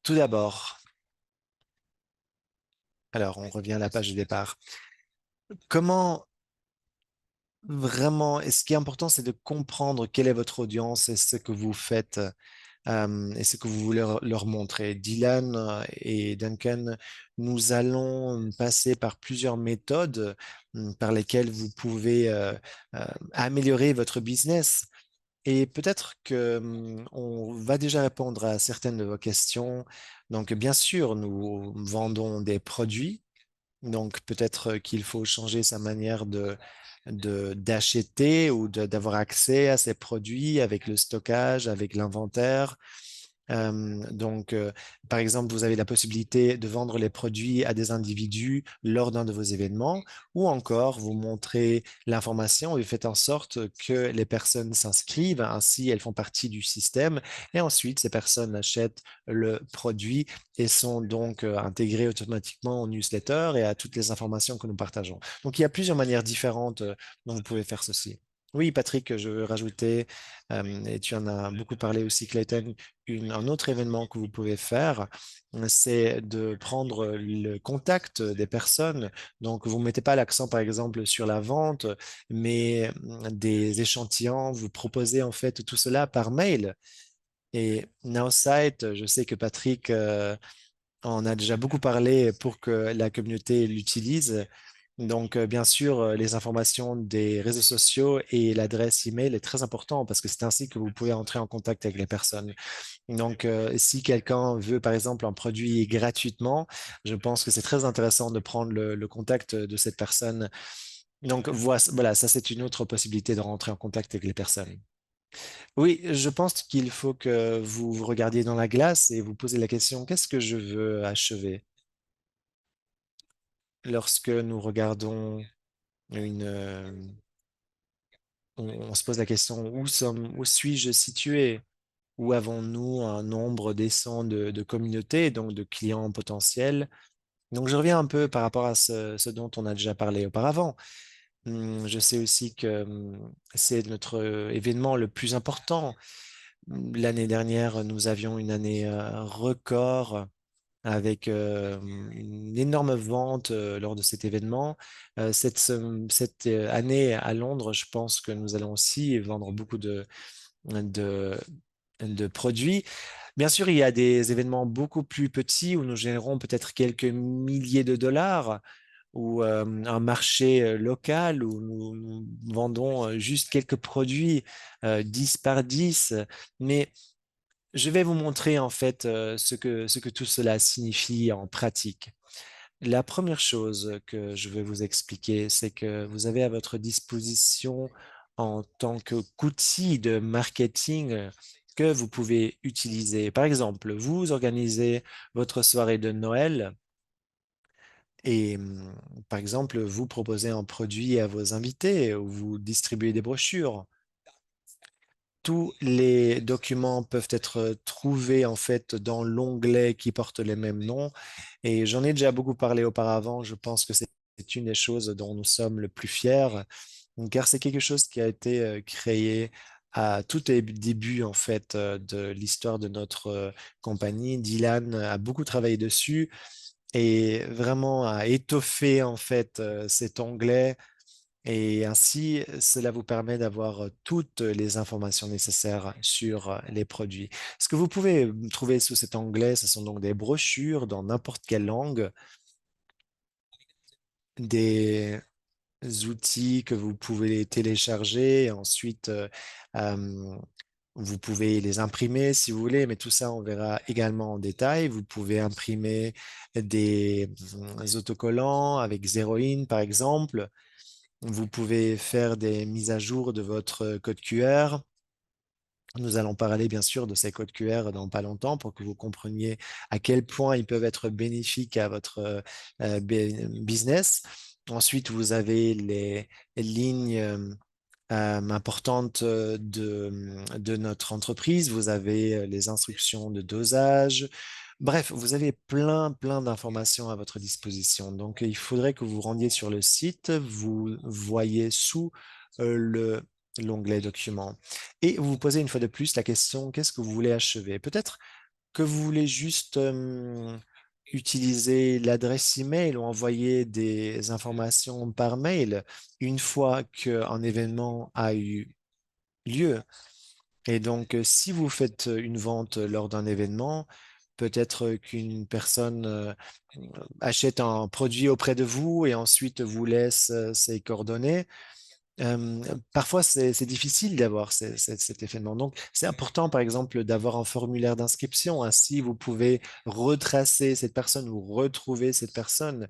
Tout d'abord, alors on revient à la page de départ. Comment vraiment, et ce qui est important, c'est de comprendre quelle est votre audience et ce que vous faites et ce que vous voulez leur montrer. Dylan et Duncan, nous allons passer par plusieurs méthodes par lesquelles vous pouvez améliorer votre business. Et peut-être que on va déjà répondre à certaines de vos questions. Donc, bien sûr, nous vendons des produits. Donc, peut-être qu'il faut changer sa manière d'acheter ou d'avoir accès à ces produits avec le stockage, avec l'inventaire. Donc, par exemple, vous avez la possibilité de vendre les produits à des individus lors d'un de vos événements, ou encore vous montrez l'information et faites en sorte que les personnes s'inscrivent, ainsi elles font partie du système, et ensuite ces personnes achètent le produit et sont donc intégrées automatiquement au newsletter et à toutes les informations que nous partageons. Donc, il y a plusieurs manières différentes dont vous pouvez faire ceci. Oui, Patrick, je veux rajouter, et tu en as beaucoup parlé aussi, Clayton, un autre événement que vous pouvez faire, c'est de prendre le contact des personnes. Donc, vous ne mettez pas l'accent, par exemple, sur la vente, mais des échantillons. Vous proposez en fait tout cela par mail. Et Nowsite, je sais que Patrick en a déjà beaucoup parlé pour que la communauté l'utilise. Donc, bien sûr, les informations des réseaux sociaux et l'adresse email est très important parce que c'est ainsi que vous pouvez entrer en contact avec les personnes. Donc, si quelqu'un veut, par exemple, un produit gratuitement, je pense que c'est très intéressant de prendre le contact de cette personne. Donc, voilà, ça, c'est une autre possibilité de rentrer en contact avec les personnes. Oui, je pense qu'il faut que vous vous regardiez dans la glace et vous posez la question, qu'est-ce que je veux achever? Lorsque nous regardons on se pose la question, où suis-je situé? Où avons-nous un nombre décent de communautés, donc de clients potentiels? Donc, je reviens un peu par rapport à ce dont on a déjà parlé auparavant. Je sais aussi que c'est notre événement le plus important. L'année dernière, nous avions une année record avec une énorme vente lors de cet événement. Cette année à Londres, je pense que nous allons aussi vendre beaucoup de, de produits. Bien sûr, il y a des événements beaucoup plus petits où nous générons peut-être quelques milliers de dollars ou un marché local où nous vendons juste quelques produits 10 par 10. Mais je vais vous montrer en fait ce que tout cela signifie en pratique. La première chose que je vais vous expliquer, c'est que vous avez à votre disposition en tant qu'outil de marketing que vous pouvez utiliser. Par exemple, vous organisez votre soirée de Noël et, par exemple, vous proposez un produit à vos invités ou vous distribuez des brochures. Tous les documents peuvent être trouvés en fait dans l'onglet qui porte les mêmes noms. Et j'en ai déjà beaucoup parlé auparavant. Je pense que c'est une des choses dont nous sommes le plus fiers, car c'est quelque chose qui a été créé à tout début en fait de l'histoire de notre compagnie. Dylan a beaucoup travaillé dessus et vraiment a étoffé en fait cet onglet et ainsi, cela vous permet d'avoir toutes les informations nécessaires sur les produits. Ce que vous pouvez trouver sous cet onglet, ce sont donc des brochures dans n'importe quelle langue, des outils que vous pouvez télécharger, et ensuite euh, vous pouvez les imprimer si vous voulez, mais tout ça, on verra également en détail. Vous pouvez imprimer des autocollants avec Zeroin, par exemple. Vous pouvez faire des mises à jour de votre code QR. Nous allons parler bien sûr de ces codes QR dans pas longtemps pour que vous compreniez à quel point ils peuvent être bénéfiques à votre business. Ensuite, vous avez les lignes importantes de notre entreprise. Vous avez les instructions de dosage. Bref, vous avez plein d'informations à votre disposition. Donc, il faudrait que vous rendiez sur le site. Vous voyez sous l'onglet documents. Et vous vous posez une fois de plus la question, qu'est-ce que vous voulez achever? Peut-être que vous voulez juste utiliser l'adresse email ou envoyer des informations par mail une fois qu'un événement a eu lieu. Et donc, si vous faites une vente lors d'un événement, peut-être qu'une personne achète un produit auprès de vous et ensuite vous laisse ses coordonnées. Parfois, c'est difficile d'avoir cet événement. Donc, c'est important, par exemple, d'avoir un formulaire d'inscription. Ainsi, vous pouvez retracer cette personne ou retrouver cette personne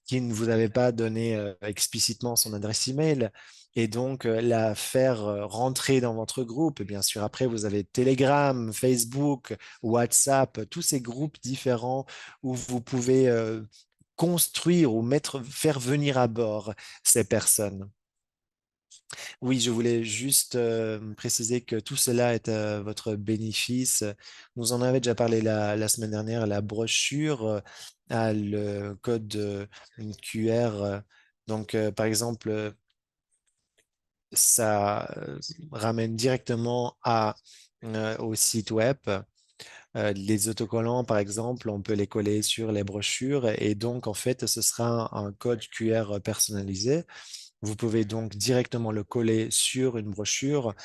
qui ne vous avait pas donné explicitement son adresse email et donc la faire rentrer dans votre groupe. Et bien sûr, après, vous avez Telegram, Facebook, WhatsApp, tous ces groupes différents où vous pouvez construire ou faire venir à bord ces personnes. Oui, je voulais juste préciser que tout cela est à votre bénéfice. Nous en avons déjà parlé la semaine dernière. La brochure a le code QR. Donc, par exemple, ça ramène directement au site web. Les autocollants, par exemple, on peut les coller sur les brochures et donc, en fait, ce sera un code QR personnalisé. Vous pouvez donc directement le coller sur une brochure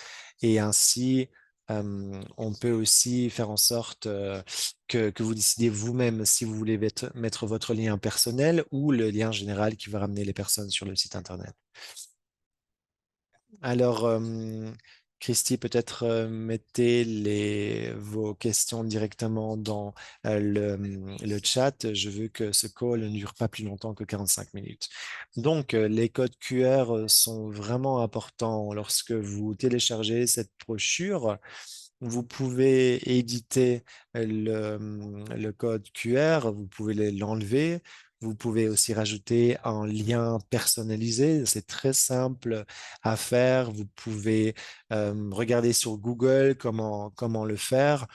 et ainsi, on peut aussi faire en sorte que vous décidez vous-même si vous voulez mettre votre lien personnel ou le lien général qui va ramener les personnes sur le site Internet. Alors, Christy, peut-être mettez vos questions directement dans le chat. Je veux que ce call ne dure pas plus longtemps que 45 minutes. Donc, les codes QR sont vraiment importants lorsque vous téléchargez cette brochure. Vous pouvez éditer le code QR, vous pouvez l'enlever. Vous pouvez aussi rajouter un lien personnalisé. C'est très simple à faire. Vous pouvez regarder sur Google comment le faire.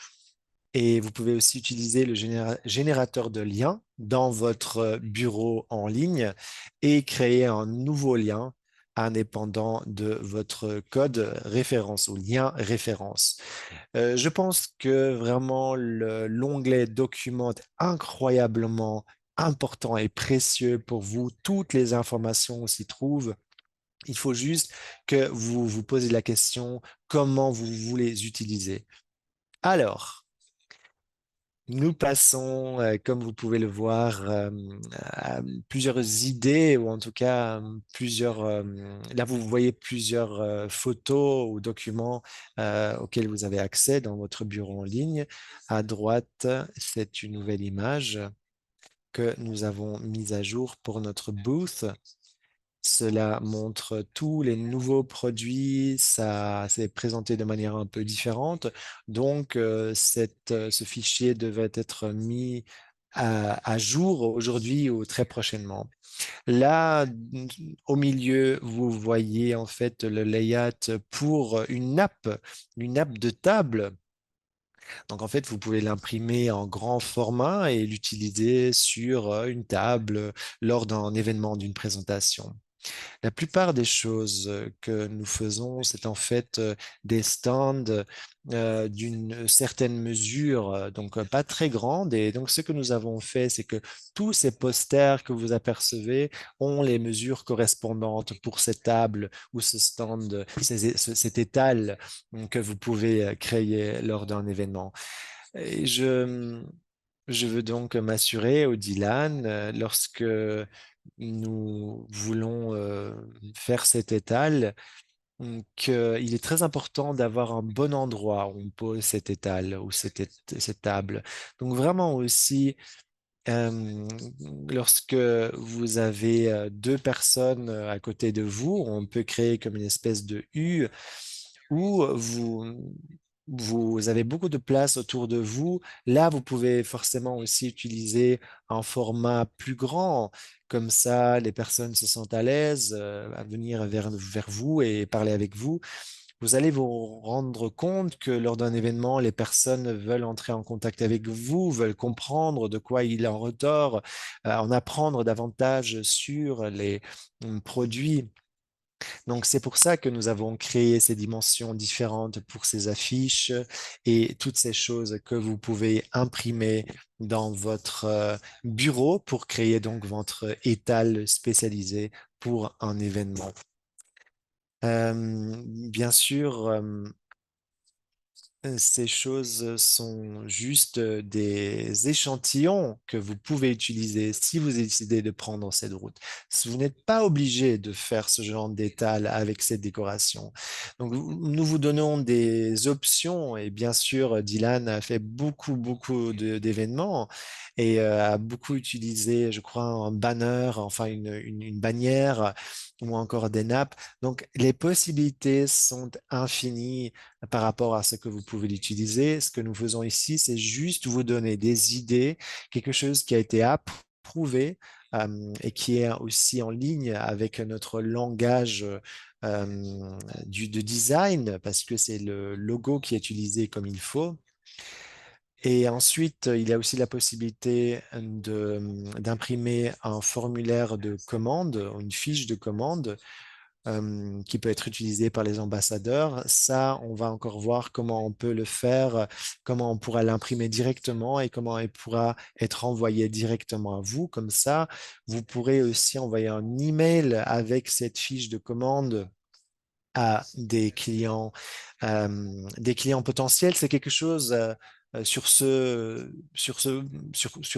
Et vous pouvez aussi utiliser le générateur de liens dans votre bureau en ligne et créer un nouveau lien indépendant de votre code référence ou lien référence. Je pense que vraiment l'onglet document est incroyablement important et précieux pour vous. Toutes les informations s'y trouvent. Il faut juste que vous vous posez la question comment vous voulez utiliser. Alors, nous passons, comme vous pouvez le voir, à plusieurs idées, ou en tout cas plusieurs. Là, vous voyez plusieurs photos ou documents auxquels vous avez accès dans votre bureau en ligne. À droite, c'est une nouvelle image que nous avons mise à jour pour notre booth. Cela montre tous les nouveaux produits, ça s'est présenté de manière un peu différente. Donc, ce fichier devait être mis à jour aujourd'hui ou très prochainement. Là, au milieu, vous voyez en fait le layout pour une app de table. Donc, en fait, vous pouvez l'imprimer en grand format et l'utiliser sur une table lors d'un événement, d'une présentation. La plupart des choses que nous faisons, c'est en fait des stands d'une certaine mesure, donc pas très grande. Et donc, ce que nous avons fait, c'est que tous ces posters que vous apercevez ont les mesures correspondantes pour cette table ou ce stand, cet étal que vous pouvez créer lors d'un événement. Et je veux donc m'assurer, Odilon, lorsque nous voulons faire cet étal, qu'il est très important d'avoir un bon endroit où on pose cet étal ou cette table. Donc vraiment aussi, euh, lorsque vous avez deux personnes à côté de vous, on peut créer comme une espèce de U où vous avez beaucoup de place autour de vous. Là, vous pouvez forcément aussi utiliser un format plus grand. Comme ça, les personnes se sentent à l'aise à venir vers vous et parler avec vous. Vous allez vous rendre compte que lors d'un événement, les personnes veulent entrer en contact avec vous, veulent comprendre de quoi il en ressort, en apprendre davantage sur les produits Donc, c'est pour ça que nous avons créé ces dimensions différentes pour ces affiches et toutes ces choses que vous pouvez imprimer dans votre bureau pour créer donc votre étal spécialisé pour un événement. Bien sûr, ces choses sont juste des échantillons que vous pouvez utiliser si vous décidez de prendre cette route. Si vous n'êtes pas obligé de faire ce genre d'étal avec cette décoration. Donc, nous vous donnons des options et bien sûr, Dylan a fait beaucoup d'événements et a beaucoup utilisé, je crois, un banner, enfin une bannière ou encore des nappes. Donc, les possibilités sont infinies par rapport à ce que vous pouvez l'utiliser. Ce que nous faisons ici, c'est juste vous donner des idées, quelque chose qui a été approuvé et qui est aussi en ligne avec notre langage de design, parce que c'est le logo qui est utilisé comme il faut. Et ensuite, il y a aussi la possibilité d'imprimer un formulaire de commande, une fiche de commande qui peut être utilisé par les ambassadeurs. Ça, on va encore voir comment on peut le faire, comment on pourra l'imprimer directement et comment il pourra être envoyé directement à vous. Comme ça, vous pourrez aussi envoyer un email avec cette fiche de commande à des clients potentiels. C'est quelque chose sur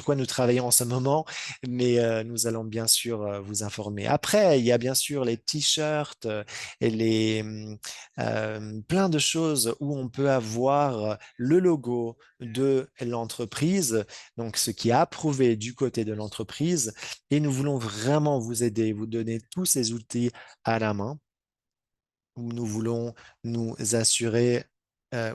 quoi nous travaillons en ce moment, mais nous allons bien sûr vous informer. Après, il y a bien sûr les t-shirts et plein de choses où on peut avoir le logo de l'entreprise, donc ce qui est approuvé du côté de l'entreprise, et nous voulons vraiment vous aider, vous donner tous ces outils à la main où nous voulons nous assurer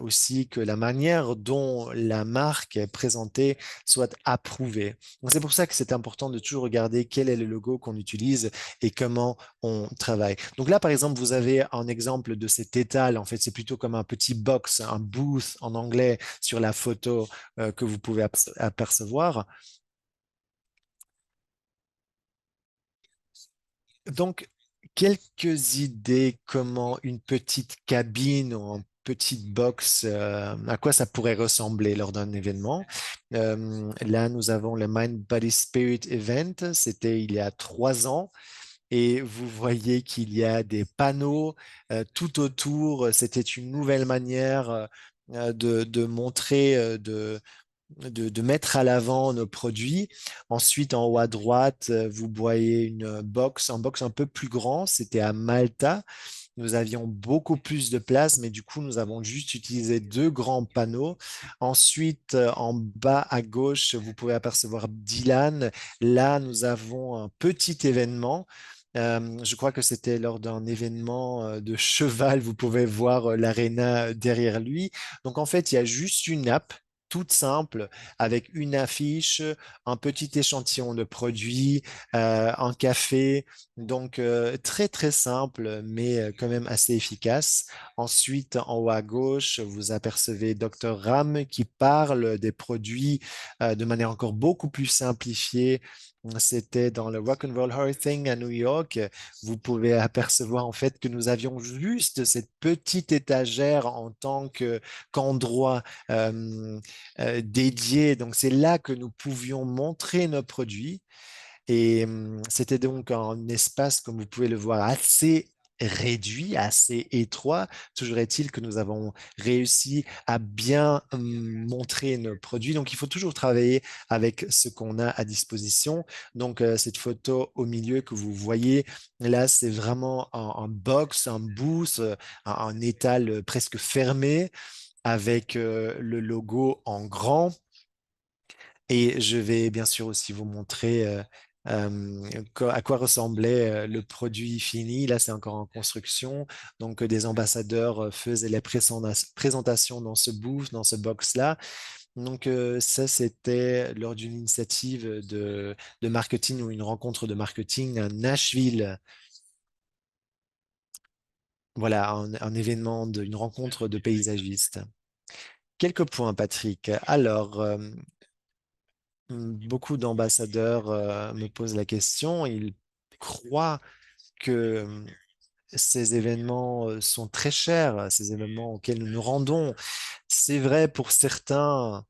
aussi que la manière dont la marque est présentée soit approuvée. Donc, c'est pour ça que c'est important de toujours regarder quel est le logo qu'on utilise et comment on travaille. Donc là, par exemple, vous avez un exemple de cet étal. En fait, c'est plutôt comme un petit box, un booth en anglais sur la photo que vous pouvez apercevoir. Donc, quelques idées comment une petite cabine ou une petite box, à quoi ça pourrait ressembler lors d'un événement. Là, nous avons le Mind Body Spirit Event. C'était il y a 3 ans. Et vous voyez qu'il y a des panneaux tout autour. C'était une nouvelle manière de montrer, de mettre à l'avant nos produits. Ensuite, en haut à droite, vous voyez un box un peu plus grand. C'était à Malta. Nous avions beaucoup plus de place, mais du coup, nous avons juste utilisé deux grands panneaux. Ensuite, en bas à gauche, vous pouvez apercevoir Dylan. Là, nous avons un petit événement. Je crois que c'était lors d'un événement de cheval. Vous pouvez voir l'aréna derrière lui. Donc, en fait, il y a juste une app toute simple avec une affiche, un petit échantillon de produits, un café. Donc, très simple, mais quand même assez efficace. Ensuite, en haut à gauche, vous apercevez Dr. Ram qui parle des produits de manière encore beaucoup plus simplifiée. C'était dans le Rock and Roll Horror Thing à New York. Vous pouvez apercevoir en fait que nous avions juste cette petite étagère en tant qu'endroit dédié. Donc, c'est là que nous pouvions montrer nos produits. Et c'était donc un espace, comme vous pouvez le voir, assez réduit, assez étroit. Toujours est-il que nous avons réussi à bien montrer nos produits. Donc, il faut toujours travailler avec ce qu'on a à disposition. Donc, cette photo au milieu que vous voyez, là, c'est vraiment un box, un booth, un étal presque fermé avec le logo en grand. Et je vais bien sûr aussi vous montrer à quoi ressemblait le produit fini. Là, c'est encore en construction. Donc, des ambassadeurs faisaient les présentations dans ce booth, dans ce box-là. Donc, ça, c'était lors d'une initiative de marketing ou une rencontre de marketing à Nashville. Voilà, un événement, une rencontre de paysagistes. Quelques points, Patrick. Alors, beaucoup d'ambassadeurs me posent la question. Ils croient que ces événements sont très chers, ces événements auxquels nous nous rendons. C'est vrai pour certains,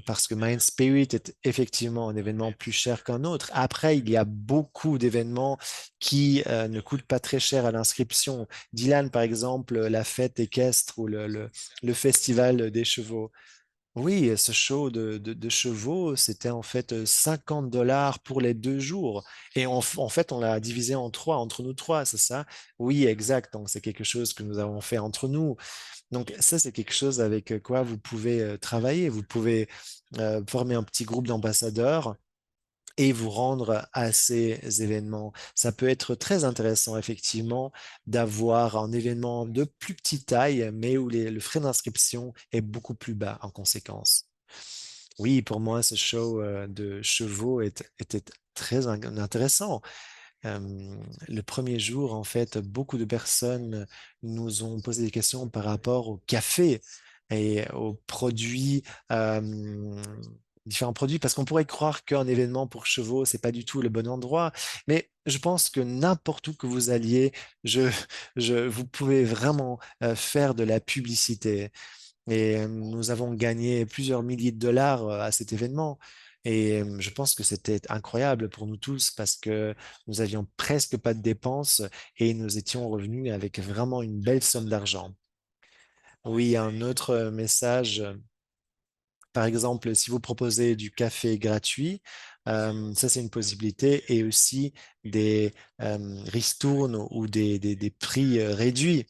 parce que Mind Spirit est effectivement un événement plus cher qu'un autre. Après, il y a beaucoup d'événements qui ne coûtent pas très cher à l'inscription. Dylan, par exemple, la fête équestre ou le festival des chevaux. Oui, ce show de chevaux, c'était en fait $50 pour les 2 jours. Et en fait, on l'a divisé en trois, entre nous trois, c'est ça? Oui, exact. Donc, c'est quelque chose que nous avons fait entre nous. Donc, ça, c'est quelque chose avec quoi vous pouvez travailler. Vous pouvez former un petit groupe d'ambassadeurs et vous rendre à ces événements. Ça peut être très intéressant, effectivement, d'avoir un événement de plus petite taille, mais où le frais d'inscription est beaucoup plus bas en conséquence. Oui, pour moi, ce show de chevaux était très intéressant. Le premier jour, en fait, beaucoup de personnes nous ont posé des questions par rapport au café et aux produits, différents produits, parce qu'on pourrait croire qu'un événement pour chevaux, c'est pas du tout le bon endroit, mais je pense que n'importe où que vous alliez, je, vous pouvez vraiment faire de la publicité. Et nous avons gagné plusieurs milliers de dollars à cet événement. Et je pense que c'était incroyable pour nous tous parce que nous avions presque pas de dépenses et nous étions revenus avec vraiment une belle somme d'argent. Oui, un autre message, par exemple, si vous proposez du café gratuit, ça c'est une possibilité, et aussi des ristournes ou des prix réduits.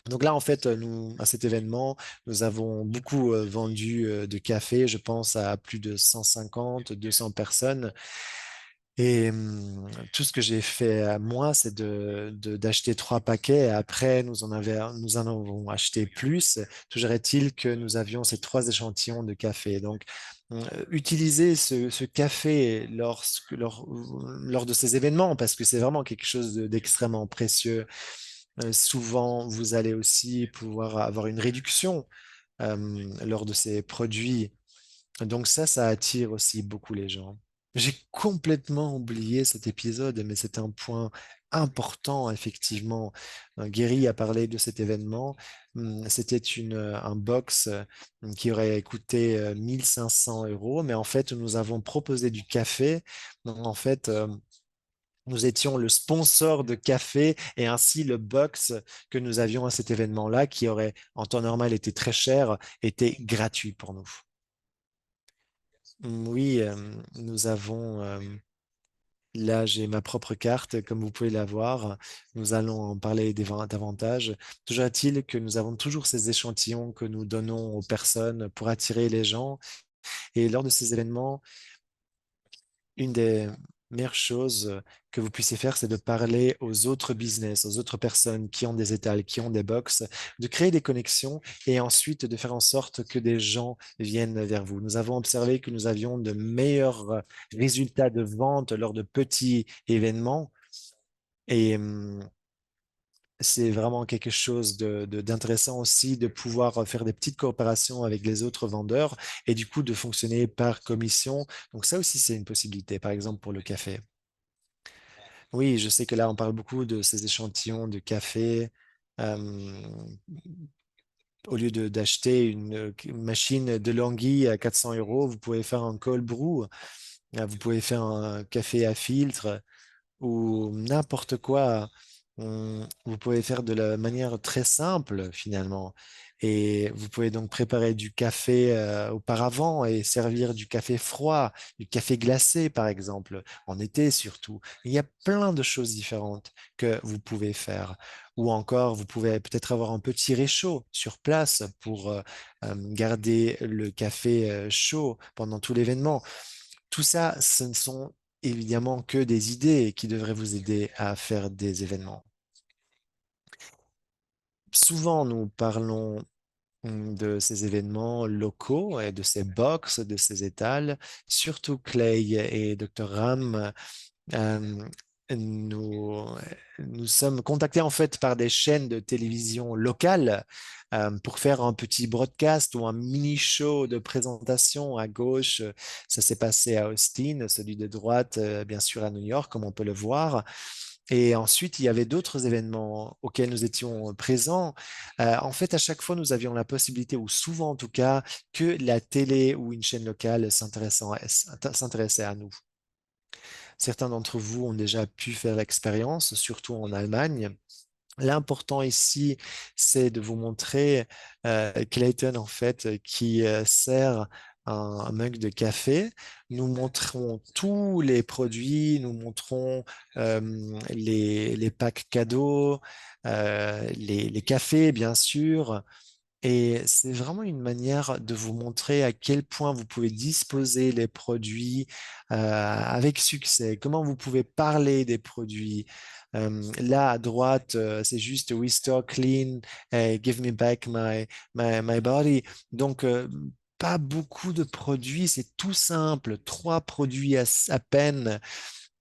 Donc là, en fait, nous, à cet événement, nous avons beaucoup vendu de café, je pense à plus de 150, 200 personnes. Et tout ce que j'ai fait moi, c'est d'acheter 3 paquets. Et après, nous en avons acheté plus. Toujours est-il que nous avions ces 3 échantillons de café. Donc, utilisez ce café lors de ces événements parce que c'est vraiment quelque chose d'extrêmement précieux. Souvent, vous allez aussi pouvoir avoir une réduction lors de ces produits. Donc ça attire aussi beaucoup les gens. J'ai complètement oublié cet épisode, mais c'est un point important, effectivement. Gary a parlé de cet événement. C'était un box qui aurait coûté 1 500 euros, mais en fait, nous avons proposé du café. Donc, en fait, nous étions le sponsor de café et ainsi le box que nous avions à cet événement-là, qui aurait en temps normal été très cher, était gratuit pour nous. Oui, nous avons, là j'ai ma propre carte, comme vous pouvez la voir. Nous allons en parler davantage. Toujours est-il que nous avons toujours ces échantillons que nous donnons aux personnes pour attirer les gens. Et lors de ces événements, une des meilleures choses que vous puissiez faire, c'est de parler aux autres business, aux autres personnes qui ont des étals, qui ont des box, de créer des connexions et ensuite de faire en sorte que des gens viennent vers vous. Nous avons observé que nous avions de meilleurs résultats de vente lors de petits événements et c'est vraiment quelque chose d'intéressant aussi de pouvoir faire des petites coopérations avec les autres vendeurs et du coup de fonctionner par commission. Donc ça aussi, c'est une possibilité, par exemple pour le café. Oui, je sais que là, on parle beaucoup de ces échantillons de café. Euh, Au lieu d'acheter une machine de Langui à 400 euros, vous pouvez faire un cold brew, vous pouvez faire un café à filtre ou n'importe quoi. Vous pouvez faire de la manière très simple finalement. Et vous pouvez donc préparer du café auparavant et servir du café froid, du café glacé par exemple, en été surtout. Il y a plein de choses différentes que vous pouvez faire. Ou encore, vous pouvez peut-être avoir un petit réchaud sur place pour garder le café chaud pendant tout l'événement. Tout ça, ce ne sont évidemment que des idées qui devraient vous aider à faire des événements. Souvent, nous parlons de ces événements locaux et de ces box, de ces étals, surtout Clay et Dr. Ram. nous, nous sommes contactés en fait par des chaînes de télévision locales pour faire un petit broadcast ou un mini show de présentation à gauche. Ça s'est passé à Austin, celui de droite, bien sûr, à New York, comme on peut le voir. Et ensuite, il y avait d'autres événements auxquels nous étions présents. En fait, à chaque fois, nous avions la possibilité, ou souvent en tout cas, que la télé ou une chaîne locale s'intéressait à nous. Certains d'entre vous ont déjà pu faire l'expérience, surtout en Allemagne. L'important ici, c'est de vous montrer Clayton, en fait, qui sert un mug de café. Nous montrons tous les produits, nous montrons les packs cadeaux, les cafés, bien sûr. Et c'est vraiment une manière de vous montrer à quel point vous pouvez disposer les produits avec succès, comment vous pouvez parler des produits. Là, à droite, c'est juste Restore Clean, Give me back my body. Donc, pas beaucoup de produits, c'est tout simple, trois produits à peine,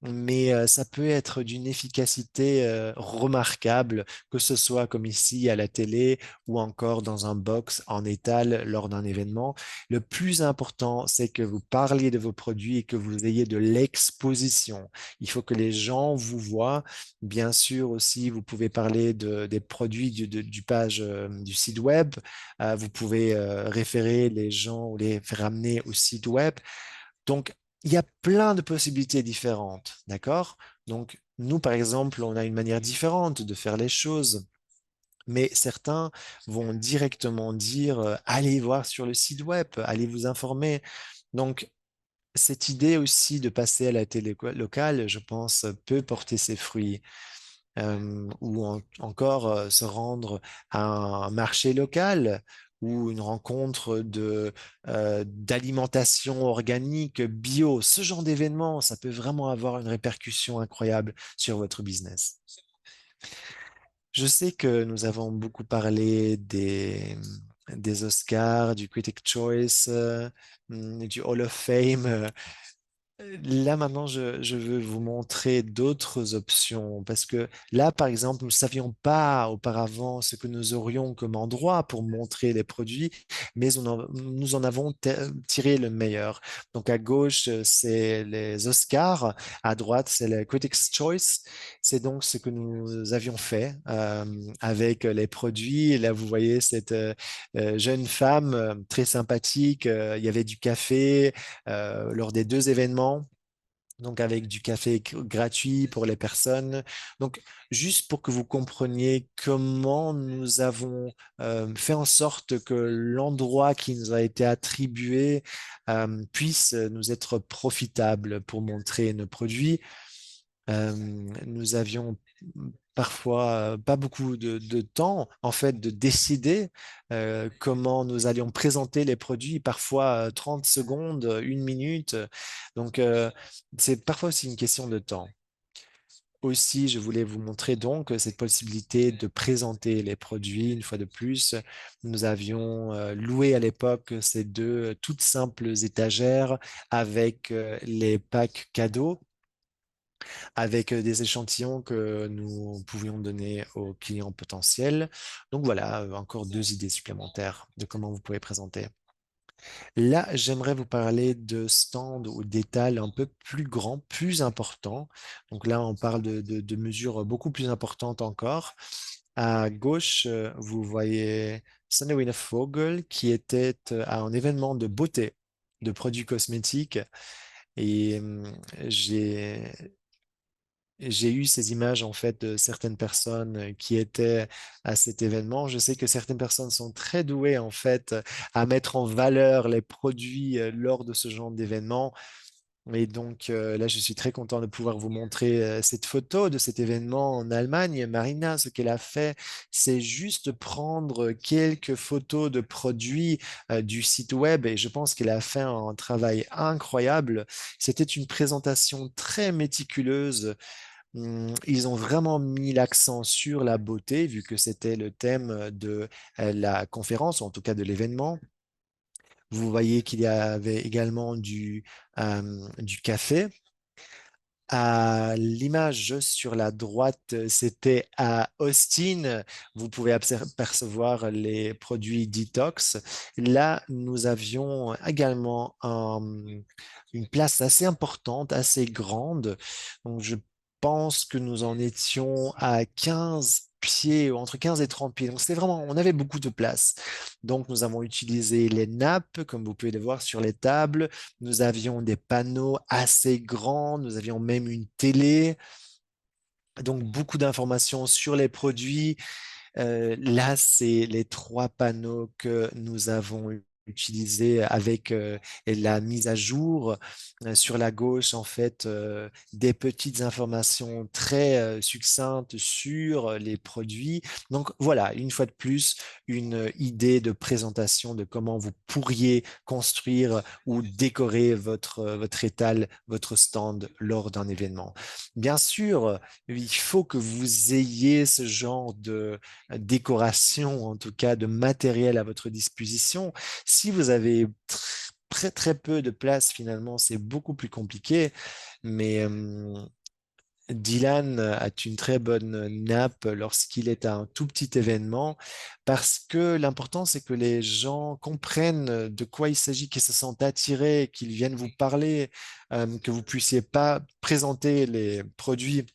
mais ça peut être d'une efficacité remarquable, que ce soit comme ici à la télé ou encore dans un box en étal lors d'un événement. Le plus important, c'est que vous parliez de vos produits et que vous ayez de l'exposition. Il faut que les gens vous voient. Bien sûr aussi, vous pouvez parler des produits du page du site web. Vous pouvez référer les gens ou les faire amener au site web. Donc, il y a plein de possibilités différentes, d'accord? Donc, nous, par exemple, on a une manière différente de faire les choses, mais certains vont directement dire, allez voir sur le site web, allez vous informer. Donc, cette idée aussi de passer à la télé locale, je pense, peut porter ses fruits ou encore se rendre à un marché local ou une rencontre d'alimentation organique, bio. Ce genre d'événement, ça peut vraiment avoir une répercussion incroyable sur votre business. Je sais que nous avons beaucoup parlé des Oscars, du Critic Choice, du Hall of Fame. Là, maintenant, je veux vous montrer d'autres options parce que là, par exemple, nous ne savions pas auparavant ce que nous aurions comme endroit pour montrer les produits, mais nous en avons tiré le meilleur. Donc, à gauche, c'est les Oscars, à droite, c'est le Critics' Choice. C'est donc ce que nous avions fait avec les produits. Et là, vous voyez cette jeune femme très sympathique. Il y avait du café lors des deux événements, donc avec du café gratuit pour les personnes. Donc, juste pour que vous compreniez comment nous avons fait en sorte que l'endroit qui nous a été attribué puisse nous être profitable pour montrer nos produits. Nous avions parfois pas beaucoup de temps, en fait, de décider comment nous allions présenter les produits, parfois 30 secondes, une minute. Donc, c'est parfois aussi une question de temps. Aussi, je voulais vous montrer donc cette possibilité de présenter les produits une fois de plus. Nous avions loué à l'époque ces deux toutes simples étagères avec les packs cadeaux avec des échantillons que nous pouvions donner aux clients potentiels. Donc voilà, encore deux idées supplémentaires de comment vous pouvez présenter. Là, j'aimerais vous parler de stands ou d'étals un peu plus grands, plus importants. Donc là, on parle de mesures beaucoup plus importantes encore. À gauche, vous voyez Sanne Vogel qui était à un événement de beauté, de produits cosmétiques. Et j'ai j'ai eu ces images en fait de certaines personnes qui étaient à cet événement. Je sais que certaines personnes sont très douées en fait à mettre en valeur les produits lors de ce genre d'événement. Et donc là, je suis très content de pouvoir vous montrer cette photo de cet événement en Allemagne. Marina, ce qu'elle a fait, c'est juste prendre quelques photos de produits du site web et je pense qu'elle a fait un travail incroyable. C'était une présentation très méticuleuse. Ils ont vraiment mis l'accent sur la beauté, vu que c'était le thème de la conférence, en tout cas de l'événement. Vous voyez qu'il y avait également du café. À l'image sur la droite, c'était à Austin. Vous pouvez percevoir les produits Detox. Là, nous avions également une place assez importante, assez grande. Donc, je pense que nous en étions à 15 pieds, ou entre 15 et 30 pieds. Donc, c'était vraiment, on avait beaucoup de place. Donc, nous avons utilisé les nappes, comme vous pouvez le voir sur les tables. Nous avions des panneaux assez grands, nous avions même une télé, donc beaucoup d'informations sur les produits. Là, c'est les trois panneaux que nous avons utilisés avec la mise à jour. Sur la gauche, en fait, des petites informations très succinctes sur les produits. Donc voilà, une fois de plus, une idée de présentation de comment vous pourriez construire ou décorer votre étal, votre stand lors d'un événement. Bien sûr, il faut que vous ayez ce genre de décoration, en tout cas de matériel à votre disposition. Si vous avez très très peu de place, finalement, c'est beaucoup plus compliqué. Mais Dylan a une très bonne nappe lorsqu'il est à un tout petit événement, parce que l'important, c'est que les gens comprennent de quoi il s'agit, qu'ils se sentent attirés, qu'ils viennent vous parler, que vous puissiez pas présenter les produits.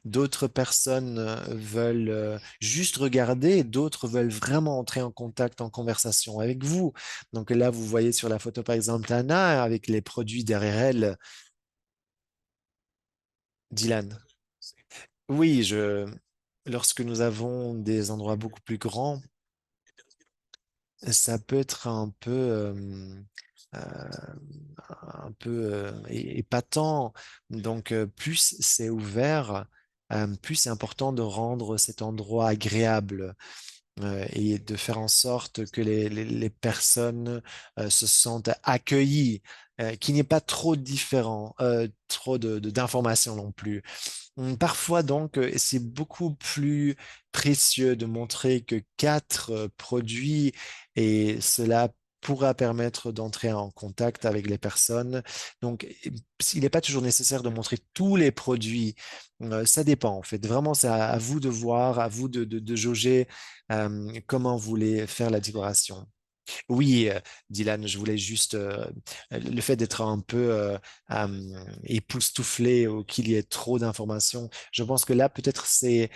D'autres personnes veulent juste regarder, d'autres veulent vraiment entrer en contact, en conversation avec vous. Donc là, vous voyez sur la photo, par exemple, Anna avec les produits derrière elle. Dylan. Oui, lorsque nous avons des endroits beaucoup plus grands, ça peut être euh, un peu épatant. Donc, plus c'est ouvert, plus c'est important de rendre cet endroit agréable et de faire en sorte que les personnes se sentent accueillies, qu'il n'y ait pas trop de différents, trop d'informations non plus. Parfois, donc, c'est beaucoup plus précieux de montrer que quatre produits et cela pourra permettre d'entrer en contact avec les personnes. Donc, il n'est pas toujours nécessaire de montrer tous les produits. Ça dépend, en fait. Vraiment, c'est à vous de voir, à vous de jauger comment vous voulez faire la décoration. Oui, Dylan, je voulais juste le fait d'être un peu époustouflé ou qu'il y ait trop d'informations. Je pense que là, peut-être c'est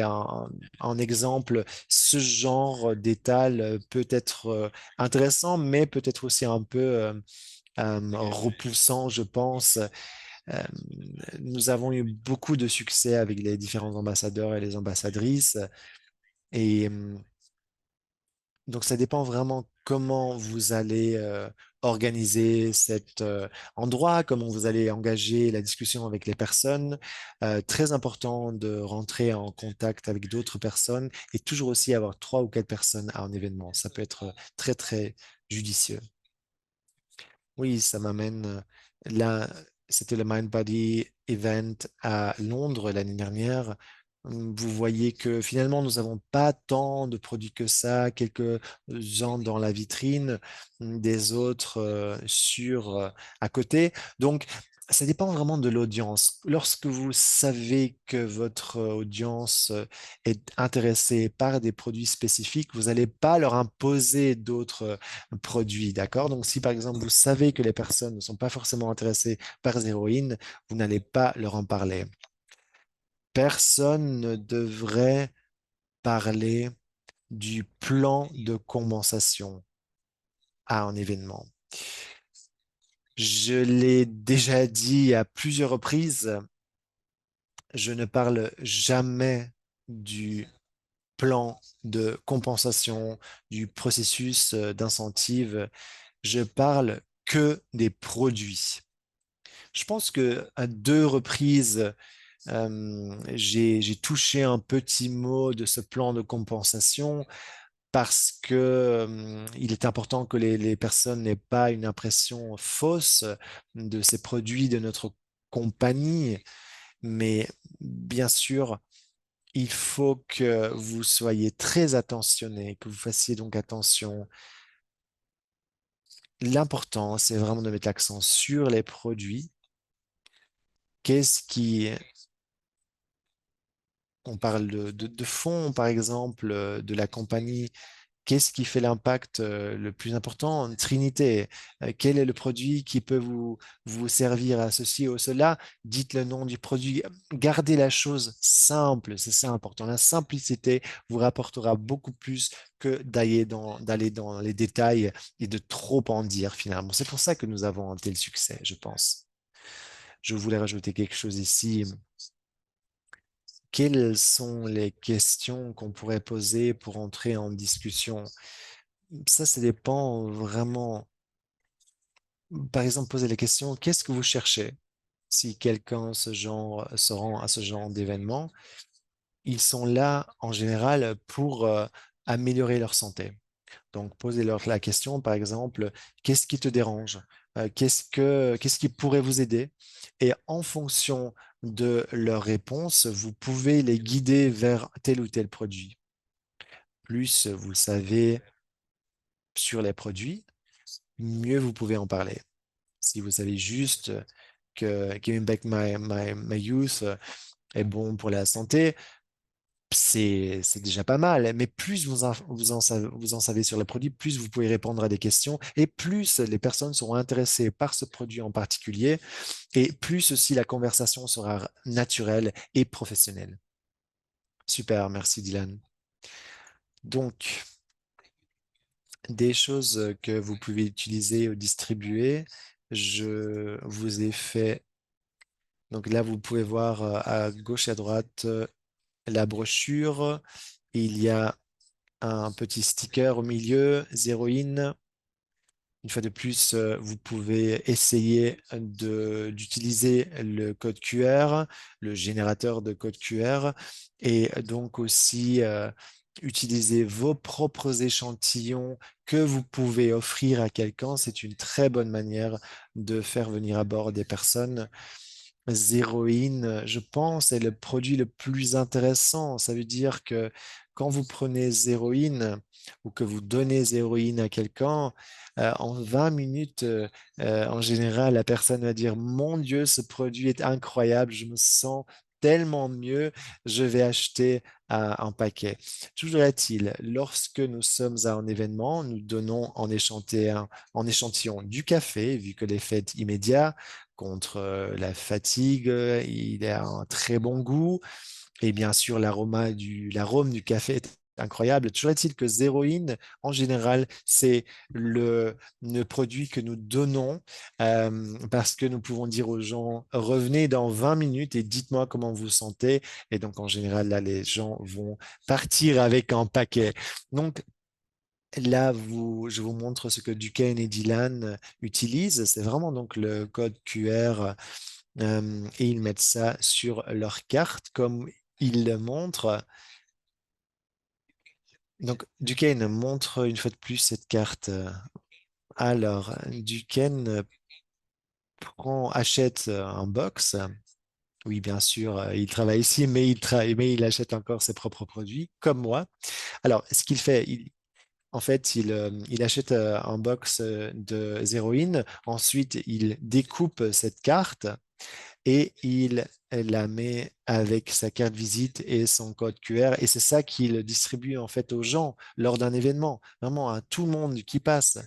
un exemple. Ce genre d'étal peut être intéressant, mais peut-être aussi un peu repoussant, je pense. Euh, Nous avons eu beaucoup de succès avec les différents ambassadeurs et les ambassadrices. Et donc, ça dépend vraiment comment vous allez organiser cet endroit, comment vous allez engager la discussion avec les personnes. Très important de rentrer en contact avec d'autres personnes et toujours aussi avoir trois ou quatre personnes à un événement. Ça peut être très, très judicieux. Oui, ça m'amène là, c'était le Mind Body Event à Londres l'année dernière. Vous voyez que finalement, nous n'avons pas tant de produits que ça, quelques gens dans la vitrine, des autres à côté. Donc, ça dépend vraiment de l'audience. Lorsque vous savez que votre audience est intéressée par des produits spécifiques, vous n'allez pas leur imposer d'autres produit, d'accord? Donc, si par exemple, vous savez que les personnes ne sont pas forcément intéressées par les héroïnes, vous n'allez pas leur en parler. Personne ne devrait parler du plan de compensation à un événement. Je l'ai déjà dit à plusieurs reprises, je ne parle jamais du plan de compensation, du processus d'incentive. Je parle que des produits. Je pense que à deux reprises, j'ai touché un petit mot de ce plan de compensation parce que il est important que les personnes n'aient pas une impression fausse de ces produits de notre compagnie. Mais bien sûr, il faut que vous soyez très attentionné, que vous fassiez donc attention. L'important, c'est vraiment de mettre l'accent sur les produits Qu'est-ce qui, on parle de fonds, par exemple, de la compagnie. Qu'est-ce qui fait l'impact le plus important? Trinité, quel est le produit qui peut vous servir à ceci ou cela? Dites le nom du produit. Gardez la chose simple, c'est ça important. La simplicité vous rapportera beaucoup plus que d'aller dans les détails et de trop en dire finalement. C'est pour ça que nous avons un tel succès, je pense. Je voulais rajouter quelque chose ici. Quelles sont les questions qu'on pourrait poser pour entrer en discussion? Ça dépend vraiment. Par exemple, poser la question, qu'est-ce que vous cherchez? Si quelqu'un se rend à ce genre d'événement, ils sont là en général pour améliorer leur santé. Donc, posez-leur la question, par exemple, qu'est-ce qui te dérange? Qu'est-ce qui pourrait vous aider? Et en fonction de leur réponse, vous pouvez les guider vers tel ou tel produit. Plus vous le savez sur les produits, mieux vous pouvez en parler. Si vous savez juste que Giving Back My Youth est bon pour la santé, c'est déjà pas mal. Mais plus vous en savez sur les produits, plus vous pouvez répondre à des questions et plus les personnes seront intéressées par ce produit en particulier et plus aussi la conversation sera naturelle et professionnelle. Super, merci Dylan. Donc, des choses que vous pouvez utiliser ou distribuer, je vous ai fait. Donc là, vous pouvez voir à gauche et à droite la brochure. Il y a un petit sticker au milieu, Zéroïne. Une fois de plus, vous pouvez essayer d'utiliser le code QR, le générateur de code QR, et donc aussi utiliser vos propres échantillons que vous pouvez offrir à quelqu'un. C'est une très bonne manière de faire venir à bord des personnes. Zéroïne, je pense, est le produit le plus intéressant. Ça veut dire que quand vous prenez zéroïne ou que vous donnez zéroïne à quelqu'un, en 20 minutes, en général, la personne va dire, Mon Dieu, ce produit est incroyable, je me sens tellement mieux, je vais acheter un paquet. Toujours est-il, lorsque nous sommes à un événement, nous donnons en échantillon du café, vu que l'effet est immédiat contre la fatigue. Il a un très bon goût. Et bien sûr, l'arôme du café est incroyable. Toujours est-il que Zéroïne, en général, c'est le produit que nous donnons parce que nous pouvons dire aux gens, revenez dans 20 minutes et dites-moi comment vous vous sentez. Et donc, en général, là, les gens vont partir avec un paquet. Donc, là, je vous montre ce que Duquesne et Dylan utilisent. C'est vraiment donc le code QR et ils mettent ça sur leur carte comme ils le montrent. Donc, Duquesne montre une fois de plus cette carte. Alors, Duquesne achète un box. Oui, bien sûr, il travaille ici, mais il achète encore ses propres produits, comme moi. Alors, ce qu'il fait, en fait, il achète un box de Zéroïne. Ensuite, il découpe cette carte et il la met avec sa carte visite et son code QR. Et c'est ça qu'il distribue en fait aux gens lors d'un événement, vraiment à tout le monde qui passe.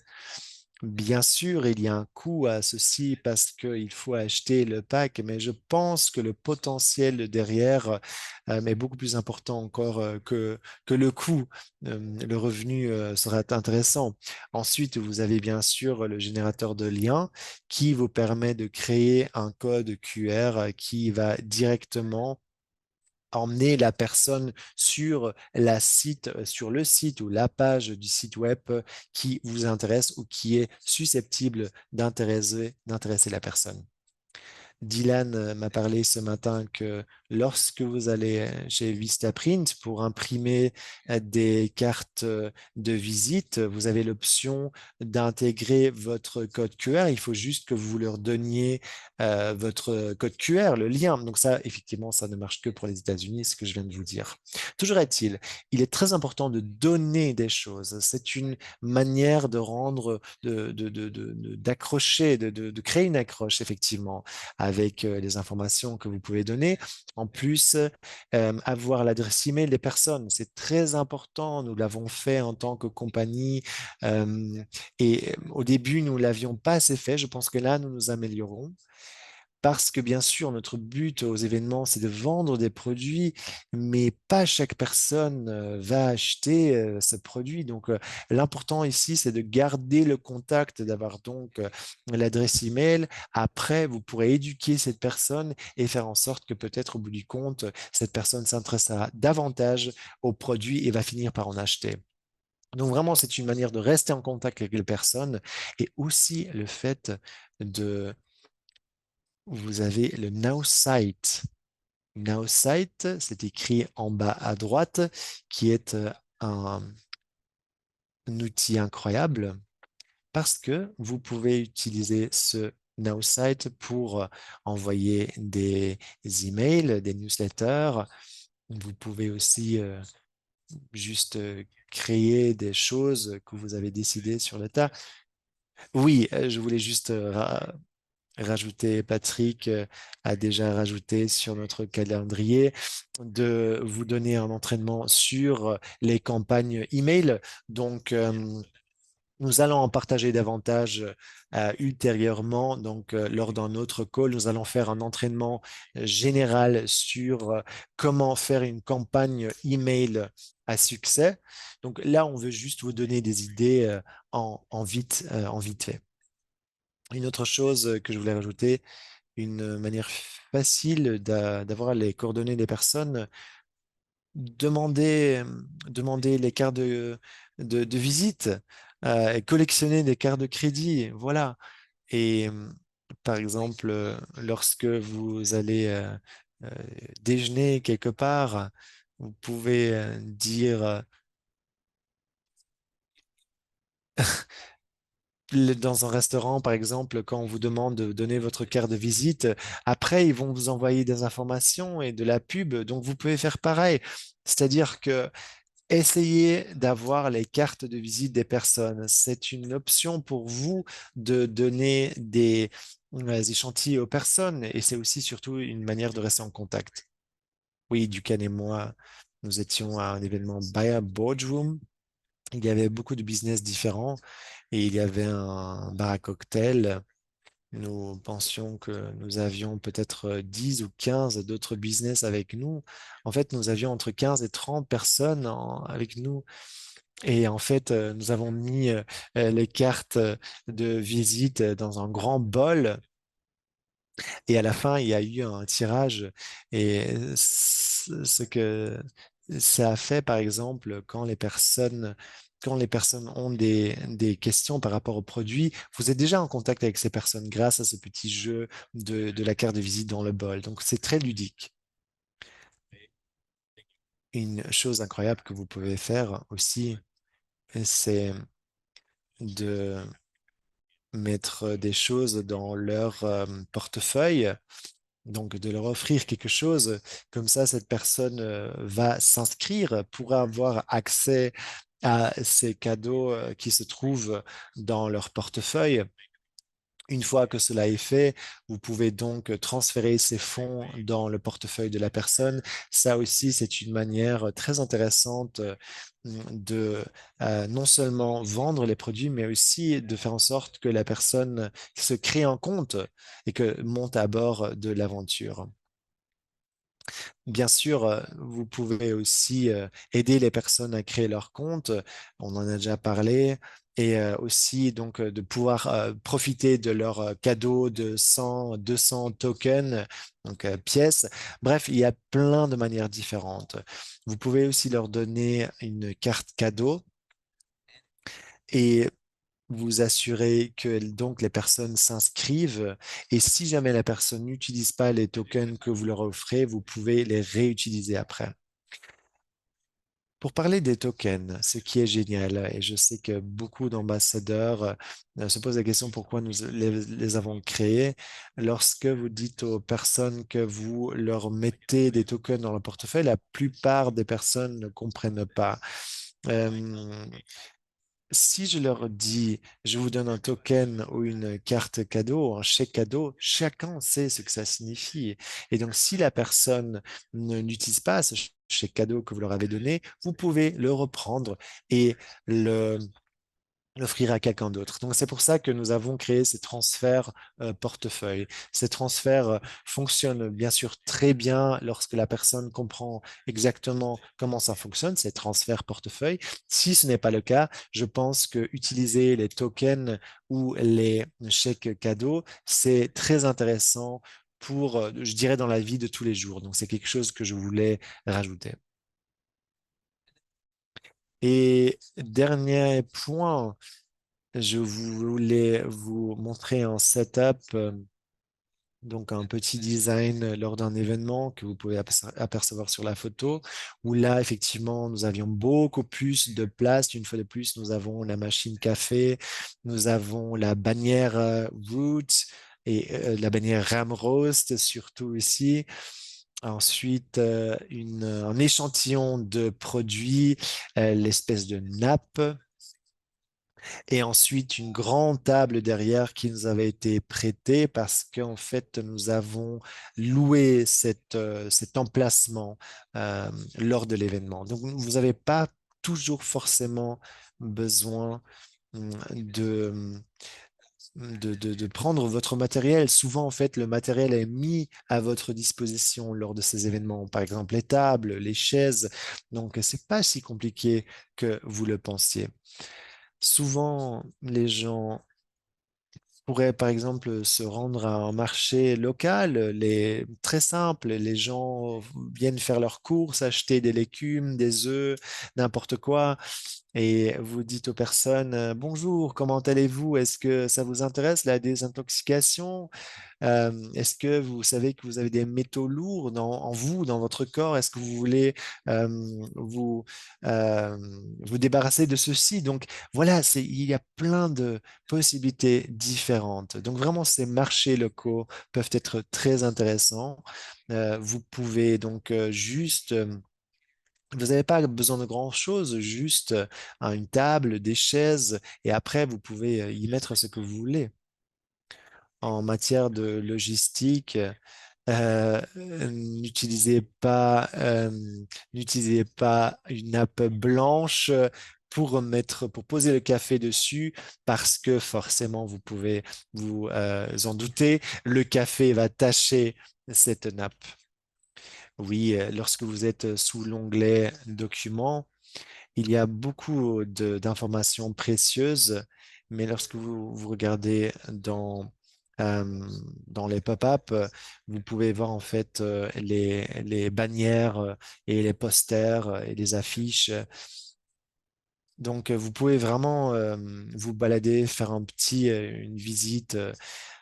Bien sûr, il y a un coût à ceci parce qu'il faut acheter le pack, mais je pense que le potentiel derrière est beaucoup plus important encore que le coût. Le revenu sera intéressant. Ensuite, vous avez bien sûr le générateur de liens qui vous permet de créer un code QR qui va directement emmener la personne sur le site ou la page du site web qui vous intéresse ou qui est susceptible d'intéresser la personne. Dylan m'a parlé ce matin que lorsque vous allez chez Vistaprint pour imprimer des cartes de visite, vous avez l'option d'intégrer votre code QR. Il faut juste que vous leur donniez votre code QR, le lien. Donc ça, effectivement, ça ne marche que pour les États-Unis, ce que je viens de vous dire. Toujours est-il, il est très important de donner des choses. C'est une manière de rendre, d'accrocher, de créer une accroche, effectivement avec les informations que vous pouvez donner. En plus, avoir l'adresse email des personnes, c'est très important. Nous l'avons fait en tant que compagnie et au début, nous ne l'avions pas assez fait. Je pense que là, nous nous améliorons. Parce que bien sûr, notre but aux événements, c'est de vendre des produits, mais pas chaque personne va acheter ce produit. Donc, l'important ici, c'est de garder le contact, d'avoir donc l'adresse email. Après, vous pourrez éduquer cette personne et faire en sorte que peut-être au bout du compte, cette personne s'intéressera davantage au produit et va finir par en acheter. Donc vraiment, c'est une manière de rester en contact avec les personnes et aussi le fait de vous avez le Now Site. Now Site, c'est écrit en bas à droite, qui est un outil incroyable parce que vous pouvez utiliser ce Now Site pour envoyer des emails, des newsletters. Vous pouvez aussi juste créer des choses que vous avez décidées sur le tas. Oui, je voulais juste rajouter, Patrick a déjà rajouté sur notre calendrier, de vous donner un entraînement sur les campagnes email. Donc, nous allons en partager davantage ultérieurement. Donc, lors d'un autre call, nous allons faire un entraînement général sur comment faire une campagne email à succès. Donc là, on veut juste vous donner des idées en vite fait. Une autre chose que je voulais rajouter, une manière facile d'avoir les coordonnées des personnes, demander, demander les cartes de visite, et collectionner des cartes de crédit, voilà. Et par exemple, lorsque vous allez euh, déjeuner quelque part, vous pouvez dire dans un restaurant, par exemple, quand on vous demande de donner votre carte de visite, après, ils vont vous envoyer des informations et de la pub. Donc, vous pouvez faire pareil. C'est-à-dire que essayez d'avoir les cartes de visite des personnes. C'est une option pour vous de donner des échantillons aux personnes et c'est aussi surtout une manière de rester en contact. Oui, Ducan et moi, nous étions à un événement Buyer Boardroom. Il y avait beaucoup de business différents et il y avait un bar à cocktail. Nous pensions que nous avions peut-être 10 ou 15 d'autres business avec nous. En fait, nous avions entre 15 et 30 personnes avec nous. Et en fait, nous avons mis les cartes de visite dans un grand bol. Et à la fin, il y a eu un tirage. Et ce que ça a fait, par exemple, quand les personnes ont des questions par rapport au produit, vous êtes déjà en contact avec ces personnes grâce à ce petit jeu de la carte de visite dans le bol. Donc, c'est très ludique. Une chose incroyable que vous pouvez faire aussi, c'est de mettre des choses dans leur portefeuille, donc de leur offrir quelque chose. Comme ça, cette personne va s'inscrire pour avoir accès à ces cadeaux qui se trouvent dans leur portefeuille. Une fois que cela est fait, vous pouvez donc transférer ces fonds dans le portefeuille de la personne. Ça aussi, c'est une manière très intéressante de non seulement vendre les produits, mais aussi de faire en sorte que la personne se crée un compte et que monte à bord de l'aventure. Bien sûr, vous pouvez aussi aider les personnes à créer leur compte. On en a déjà parlé. Et aussi donc de pouvoir profiter de leurs cadeaux de 100, 200 tokens, donc pièces. Bref, il y a plein de manières différentes. Vous pouvez aussi leur donner une carte cadeau et vous assurer que donc les personnes s'inscrivent. Et si jamais la personne n'utilise pas les tokens que vous leur offrez, vous pouvez les réutiliser après. Pour parler des tokens, ce qui est génial, et je sais que beaucoup d'ambassadeurs se posent la question pourquoi nous les avons créés. Lorsque vous dites aux personnes que vous leur mettez des tokens dans le portefeuille, la plupart des personnes ne comprennent pas. Euh, si je leur dis, je vous donne un token ou une carte cadeau, un chèque cadeau, chacun sait ce que ça signifie. Et donc, si la personne n'utilise pas ce chèque cadeau que vous leur avez donné, vous pouvez le reprendre et le l'offrir à quelqu'un d'autre. Donc, c'est pour ça que nous avons créé ces transferts portefeuille. Ces transferts fonctionnent bien sûr très bien lorsque la personne comprend exactement comment ça fonctionne, ces transferts portefeuille. Si ce n'est pas le cas, je pense que utiliser les tokens ou les chèques cadeaux, c'est très intéressant pour, je dirais, dans la vie de tous les jours. Donc, c'est quelque chose que je voulais rajouter. Et dernier point, je voulais vous montrer un setup, donc un petit design lors d'un événement que vous pouvez apercevoir sur la photo, où là, effectivement, nous avions beaucoup plus de place. Une fois de plus, nous avons la machine café, nous avons la bannière Roots et la bannière Ram Roast, surtout ici. Ensuite, un échantillon de produits, l'espèce de nappe et ensuite une grande table derrière qui nous avait été prêtée parce qu'en fait, nous avons loué cet emplacement lors de l'événement. Donc, vous n'avez pas toujours forcément besoin de, de prendre votre matériel. Souvent, en fait, le matériel est mis à votre disposition lors de ces événements. Par exemple, les tables, les chaises. Donc, c'est pas si compliqué que vous le pensiez. Souvent, les gens pourraient, par exemple, se rendre à un marché local, très simple. Les gens viennent faire leurs courses, acheter des légumes, des œufs, n'importe quoi. Et vous dites aux personnes, bonjour, comment allez-vous? Est-ce que ça vous intéresse, la désintoxication? Est-ce que vous savez que vous avez des métaux lourds en vous, dans votre corps? Est-ce que vous voulez euh, vous, euh, vous débarrasser de ceci? Donc voilà, il y a plein de possibilités différentes. Donc vraiment, ces marchés locaux peuvent être très intéressants. Vous pouvez donc juste vous n'avez pas besoin de grand-chose, juste une table, des chaises, et après, vous pouvez y mettre ce que vous voulez. En matière de logistique, n'utilisez n'utilisez pas une nappe blanche pour poser le café dessus, parce que forcément, vous pouvez vous en douter, le café va tacher cette nappe. Oui, lorsque vous êtes sous l'onglet Documents, il y a beaucoup d'informations précieuses, mais lorsque vous regardez dans les pop-up, vous pouvez voir en fait les bannières et les posters et les affiches. Donc, vous pouvez vraiment vous balader, faire une visite.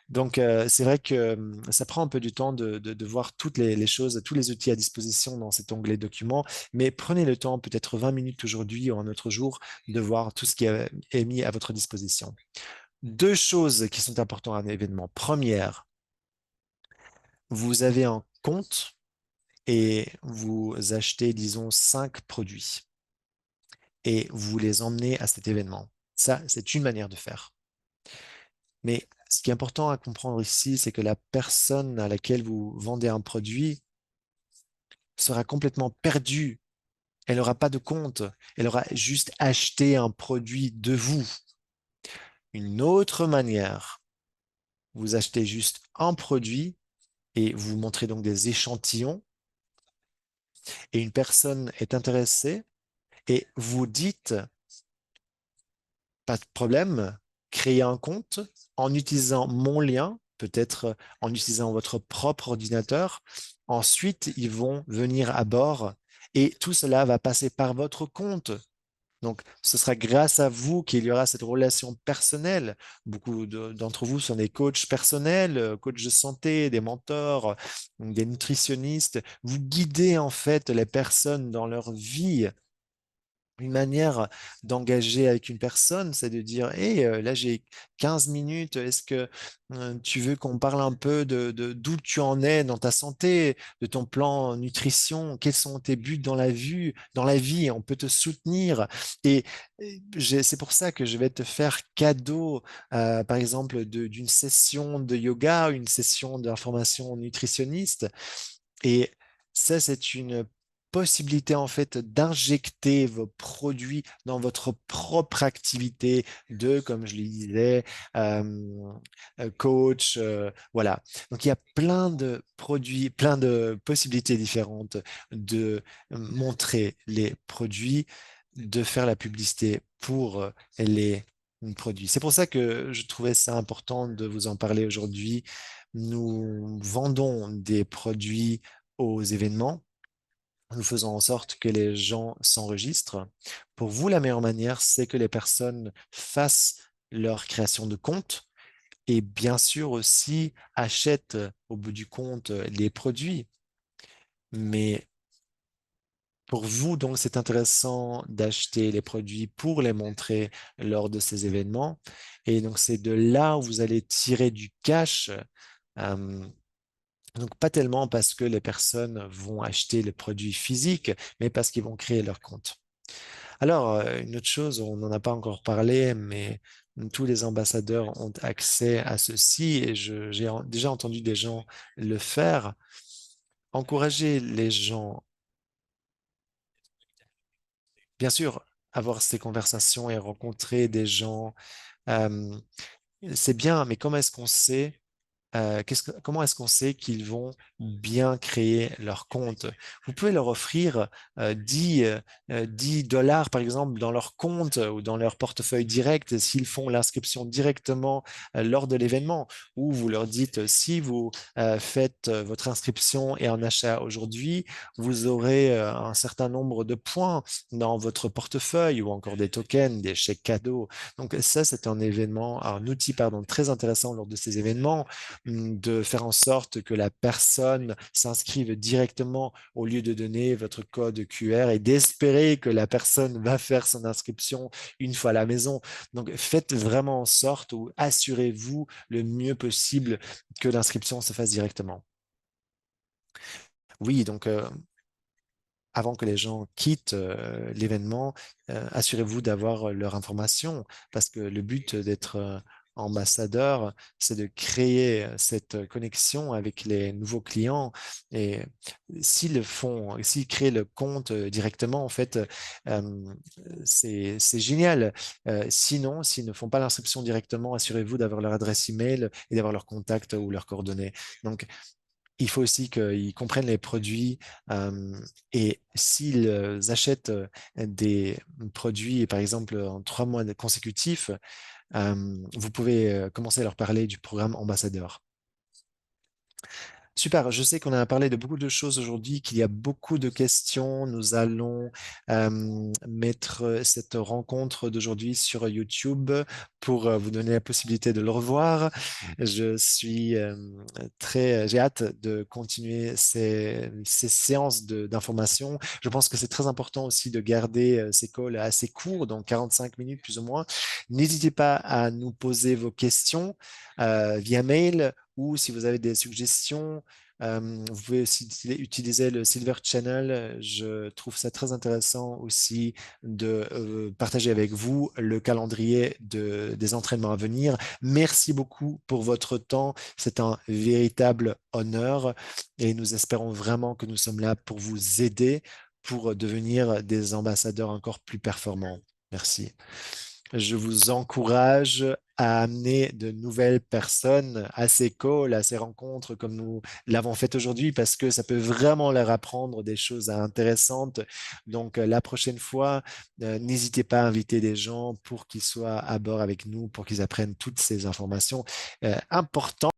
Donc, c'est vrai que ça prend un peu du temps de voir toutes les choses, tous les outils à disposition dans cet onglet documents, mais prenez le temps, peut-être 20 minutes aujourd'hui ou un autre jour, de voir tout ce qui est mis à votre disposition. Deux choses qui sont importantes à un événement. Première, vous avez un compte et vous achetez, disons, 5 produits et vous les emmenez à cet événement. Ça, c'est une manière de faire. Mais ce qui est important à comprendre ici, c'est que la personne à laquelle vous vendez un produit sera complètement perdue. Elle n'aura pas de compte. Elle aura juste acheté un produit de vous. Une autre manière, vous achetez juste un produit et vous montrez donc des échantillons et une personne est intéressée et vous dites, pas de problème, créez un compte en utilisant mon lien, peut-être en utilisant votre propre ordinateur. Ensuite, ils vont venir à bord et tout cela va passer par votre compte. Donc, ce sera grâce à vous qu'il y aura cette relation personnelle. Beaucoup d'entre vous sont des coachs personnels, coachs de santé, des mentors, des nutritionnistes. Vous guidez en fait les personnes dans leur vie une manière d'engager avec une personne, c'est de dire, hey, là j'ai 15 minutes, est-ce que tu veux qu'on parle un peu d'où tu en es dans ta santé, de ton plan nutrition, quels sont tes buts dans la vie, on peut te soutenir. C'est pour ça que je vais te faire cadeau, par exemple, d'une session de yoga, une session d'information nutritionniste. Et ça, c'est une possibilité en fait d'injecter vos produits dans votre propre activité de, comme je le disais, euh, coach, voilà. Donc il y a plein de produits, plein de possibilités différentes de montrer les produits, de faire la publicité pour les produits. C'est pour ça que je trouvais ça important de vous en parler aujourd'hui. Nous vendons des produits aux événements. Nous faisons en sorte que les gens s'enregistrent. Pour vous, la meilleure manière, c'est que les personnes fassent leur création de compte et bien sûr aussi achètent au bout du compte les produits. Mais pour vous, donc, c'est intéressant d'acheter les produits pour les montrer lors de ces événements. Et donc, c'est de là où vous allez tirer du cash. euh, Donc, pas tellement parce que les personnes vont acheter le produit physique, mais parce qu'ils vont créer leur compte. Alors, une autre chose, on n'en a pas encore parlé, mais tous les ambassadeurs ont accès à ceci et déjà entendu des gens le faire. Encourager les gens, bien sûr, avoir ces conversations et rencontrer des gens, euh, c'est bien, mais comment est-ce qu'on sait comment est-ce qu'on sait qu'ils vont bien créer leur compte? Vous pouvez leur offrir 10 dollars, par exemple, dans leur compte ou dans leur portefeuille direct s'ils font l'inscription directement lors de l'événement. Ou vous leur dites, si vous faites votre inscription et un achat aujourd'hui, vous aurez un certain nombre de points dans votre portefeuille ou encore des tokens, des chèques cadeaux. Donc ça, c'est un événement, un outil, pardon, très intéressant lors de ces événements de faire en sorte que la personne s'inscrive directement au lieu de donner votre code QR et d'espérer que la personne va faire son inscription une fois à la maison. Donc, faites vraiment en sorte ou assurez-vous le mieux possible que l'inscription se fasse directement. Oui, donc avant que les gens quittent l'événement, assurez-vous d'avoir leur information parce que le but d'être ambassadeur, c'est de créer cette connexion avec les nouveaux clients et s'ils le font, s'ils créent le compte directement, en fait, euh, c'est génial. Sinon, s'ils ne font pas l'inscription directement, assurez-vous d'avoir leur adresse email et d'avoir leur contact ou leurs coordonnées. Donc, il faut aussi qu'ils comprennent les produits et s'ils achètent des produits, par exemple, en 3 mois consécutifs, vous pouvez commencer à leur parler du programme ambassadeur. Super, je sais qu'on a parlé de beaucoup de choses aujourd'hui, qu'il y a beaucoup de questions. Nous allons mettre cette rencontre d'aujourd'hui sur YouTube pour vous donner la possibilité de le revoir. Je suis j'ai hâte de continuer ces séances d'information. Je pense que c'est très important aussi de garder ces calls assez courts, donc 45 minutes plus ou moins. N'hésitez pas à nous poser vos questions via mail ou si vous avez des suggestions, vous pouvez aussi utiliser le Silver Channel. Je trouve ça très intéressant aussi de partager avec vous le calendrier des entraînements à venir. Merci beaucoup pour votre temps. C'est un véritable honneur et nous espérons vraiment que nous sommes là pour vous aider pour devenir des ambassadeurs encore plus performants. Merci. Je vous encourage à amener de nouvelles personnes à ces calls, à ces rencontres comme nous l'avons fait aujourd'hui parce que ça peut vraiment leur apprendre des choses intéressantes. Donc, la prochaine fois, n'hésitez pas à inviter des gens pour qu'ils soient à bord avec nous, pour qu'ils apprennent toutes ces informations importantes.